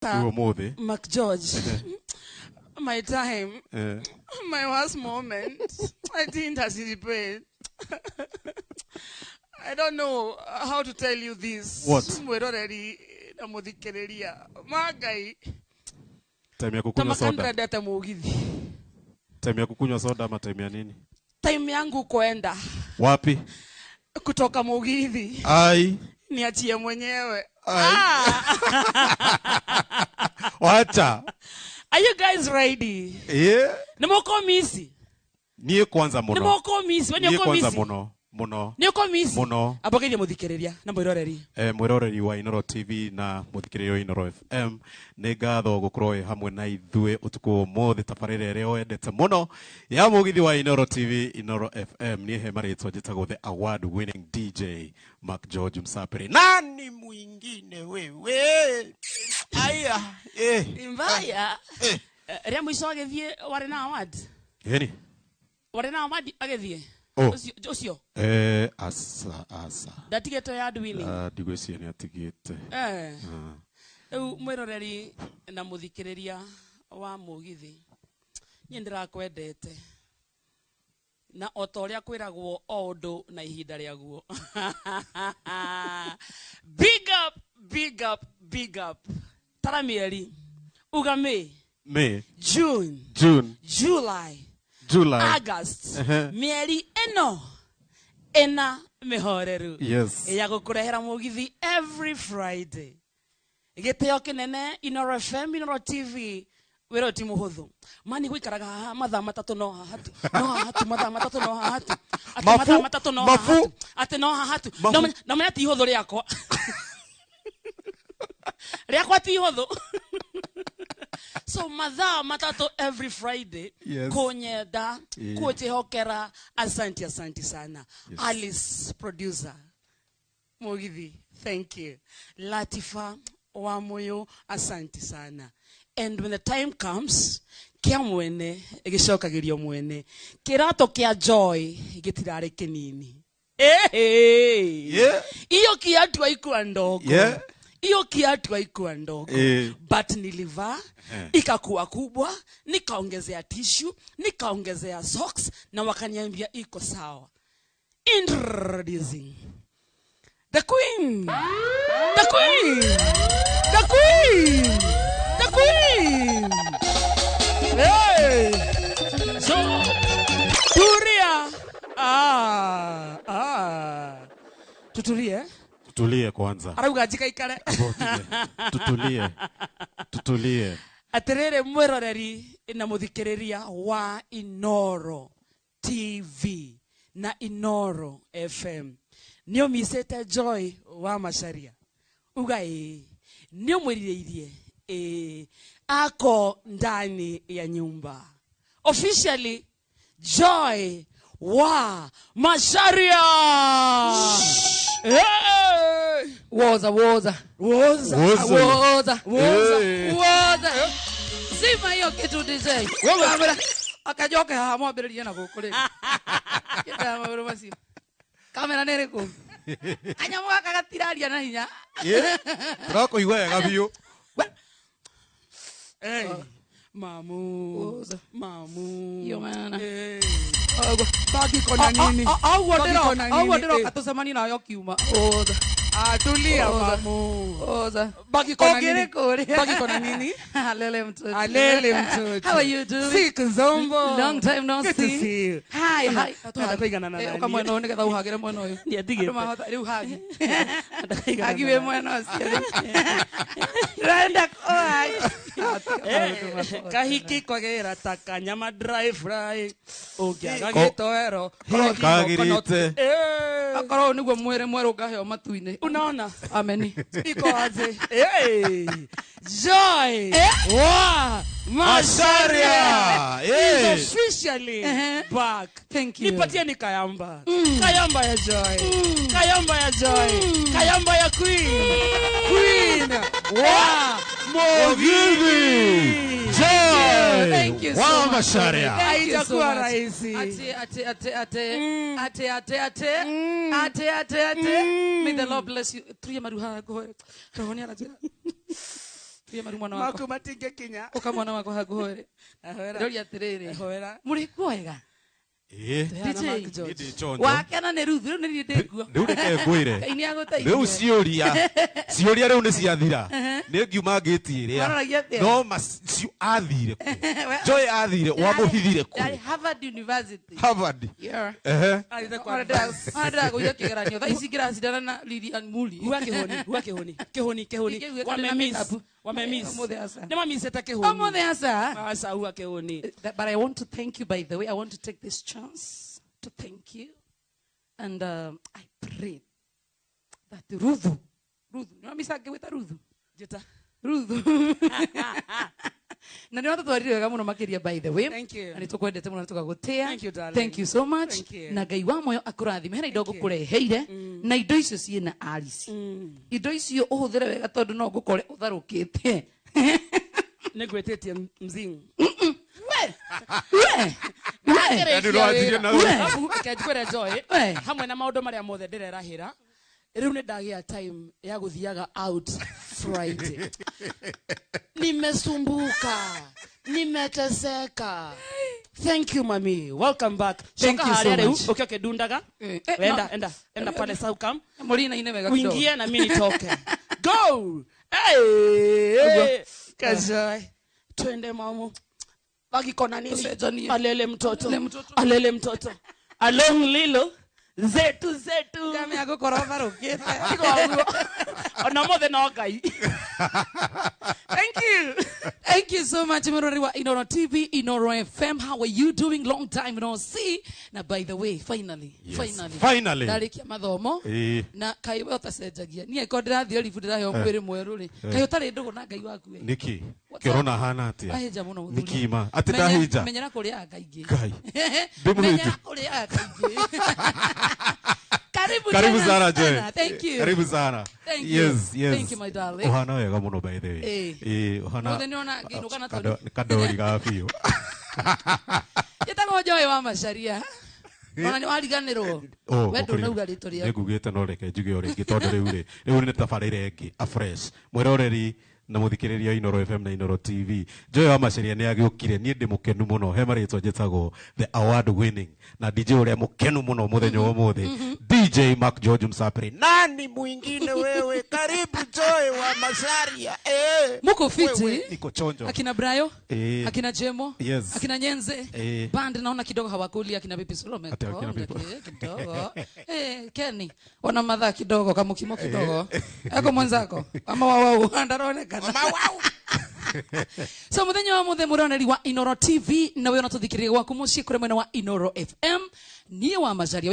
Mark George. My time. My worst moment. I didn't anticipate. I don't know how to tell you this. What? We're already namudhikereria. Magai. Time ya kukunywa soda. Data mugithi. Time ya kukunywa soda ama time ya nini? Time yangu kuenda. Wapi? Kutoka mugithi. Ai. Niachie mwenyewe. Wacha. Are you guys ready? Yeah. Nimoko misi. Niye kwanza muno. Nimoko misi. When you come misi. Muno. Niko misi. Muno. Abogeje muthikereria na mwiroreri. Mwiroreri wa Inoro TV na muthikereria wa Inoro FM. Nĩ ngatho gũkorwo hamwe na ithuĩ ũtukũ ũmũthĩ tabarĩra ĩrĩa wendete mũno ya mũgithi wa Inoro TV, Inoro FM. Niĩ he marĩtwa njĩtagwo the award winning DJ Mark George Msapere. Nani mwingine wewe? Aya. Mbaya. Ria mwiso agethie wari na award. Yeni. Wari na award agethie. Osio. Asa. Datigete ya winning. Digwecia ni atigite. Mwiroreri na muthikereria wa mugithi. Nĩ ndĩrakwendete. Na otoria kwiragwo o undu na ihinda rĩaguo. Big up. Taramieri. Ugame. May. June. July. August. Mieri ena mehoreru. Yes. Ya gukurehera mugithi every Friday. Igiteo kinene Inoro FM, Inoro TV. Wero ti muhuthu. Mani gwikaraga mathaa matatu no hahatu. Mathaa matatu no hahatu. Mathaa matatu no hahatu. Ate no hahatu. Na menya ti ihuthu riakwa. Riakwa ti ihuthu. So mathaa matatu every Friday. Yes. Konyeda, kuchehokera, asanti sana. Yes. Alice, producer. Mugithi, thank you. Latifa, Wamoyo, asanti sana. And when the time comes, kia mwene, egishoka girio mwene, kirato kia joy, gitirare kenini. Yeah. Iyo kiatu haikuwa ndogo. Yeah. Iyo kiatu haikuwa ndogo. But nilivaa, ikakuwa kubwa, nikaongezea tissue, nikaongezea socks, na wakaniambia iko sawa. Introducing the queen. Hey! So, Turia. Tutulie kwanza. Arauga jika ikare. Tutulie. Aterere mwiroreri na muthikereria wa Inoro TV na Inoro FM. Nio misete Joy wa Macharia. Ugai nio mwirireirie ako ndani ya nyumba. Officially Joy wa Macharia. Woza. Sima hiyo kitu DJ. Wewe akajoke hamwambiririe na gukuri. Kita maburu basi. Kamera nere ku. Kanyamuga kagatiraria na hinya. Rako iwe gabiyo. Mamu. Yo mana. Bagi kona nini? Au wadero katusemani na yo kiuma. Oza. Tulia mamu. Oza. Bagi kona nini? Alele mtoto. How are you doing? Siku zombo. Long time no see. Good to see you. Hi. Atakuigana na nani? Ukamweno ngetha uhagire mweno uyu. Ndiatige. Andũ mahota riu hagi. Agiwe mweno ucio. Renda kohai. Kahiki kwagera takanyama dry fry. Ukiaga gitoero. Kagirite. Akoro niguo mwere mweru ngaheo matu-ini. Unaona? Ameni. Iko aje? Joy wa Macharia is officially back. Thank you. Nipatie ni Kayamba. Kayamba ya Joy. Kayamba ya Queen wa Mugithi. Joy. Thank you so wa much. Macharia. Haitakuwa rahisi. May the Lord bless you. Tuya maruha goe. Rohoni anajira. tuye mari mwana wako maku matinge kinya ukamwana wako haguhore ndori atiriri muri kwega DJ wakena ne ruthu ne ndiguo riu reke ngwire ini agutaithia riu ciuria riu ni ciathira ni ngiuma ngitiria no athire ku Joy athire wa muhithire ku Harvard University Harvard Ada kuja kigeranio tha isigira sidana na Lilian Muli huwa kihoni wamemiss nema miseta kihoni amothe asa huwa kihoni. But I want to thank you, by the way. I want to take this chance to thank you, and I pray that Ruthu nema misake weta Ruthu na ndio tutwarire wega muno makiria, by the way. Thank you. And tukwendete muno tugagutia. Thank you, darling. Thank you so much. Thank you. Na Ngai wa moyo akurathime hena indo ngukureheire na indo icio ciena arisi indo icio uhuthire wega tondu no ngukore utharukite negwetetie mzingu kajikore Joy hamwe na maundu maria mothe ndirerahira riu ni ndagia time ya guthiaga out Friday. Nimesumbuka, nimeteseka. Thank you mami, welcome back. Thank you so much. Okay, okay, dundaga enda pale Saukam Molina ine mega kidogo uingie na mimi nitoke. Go hey Kajoy twende mamu wakikona nini alele mtoto along lilo zetu kama yako korofa rokete ona mothe no Ngai. Thank you so much, Murori wa Inoro TV, Inoro FM. How are you doing? Long time no see. Now, by the way, finally. Ndarikia mathomo na kai we utacenjagia. Nie ko ndirathio ribu ndirahe mwiri mweru ri. Kai utari ndugu na Ngai waku we. Niki kirona hana atia. Aheja muno muthuri. Niki ma ati ndaheja. Menyera kuria kaingi. Kai. Menyera kuria kaingi. Karibu sana Joy. Thank you. Karibu sana. Thank you. Yes. Thank you, my darling. Uhana wega muno by the way. Uhana. Muthe niona ginuka na tondu. Kadori gafiyo. Yetago Joy wa Macharia. Ona ni wariganirwo. Wendo nauga ritoria. Negugite no reke njuge ore gitondu riu ni tabarire engi afresh. Mwiroreri na muthikiriria Inoro FM na Inoro TV. Joy wa Macharia ni agiukire nie ndi mukenu muno he maritwa njetago the award winning na DJ uria mukenu muno muthenya wa muthe DJ Mark George Msapri. Nani mwingine wewe? Karibu Joy wa Macharia. Muko fiti? Niko chonjo. Akina Brayo? Akina Jemo? Yes. Akina Nyenze? Band naona kidogo hawakuli, akina Bibi Solomon. Kidogo. Kenny. Wana madha kidogo kamukimo kidogo. Eko mwenzako. Ama wao andaroneka. Ama wao. So muthenya wa muthe muroneri wa Inoro TV na we unatuthikiriria gwaku mucii kure mwena wa Inoro FM. Nie wa Macharia.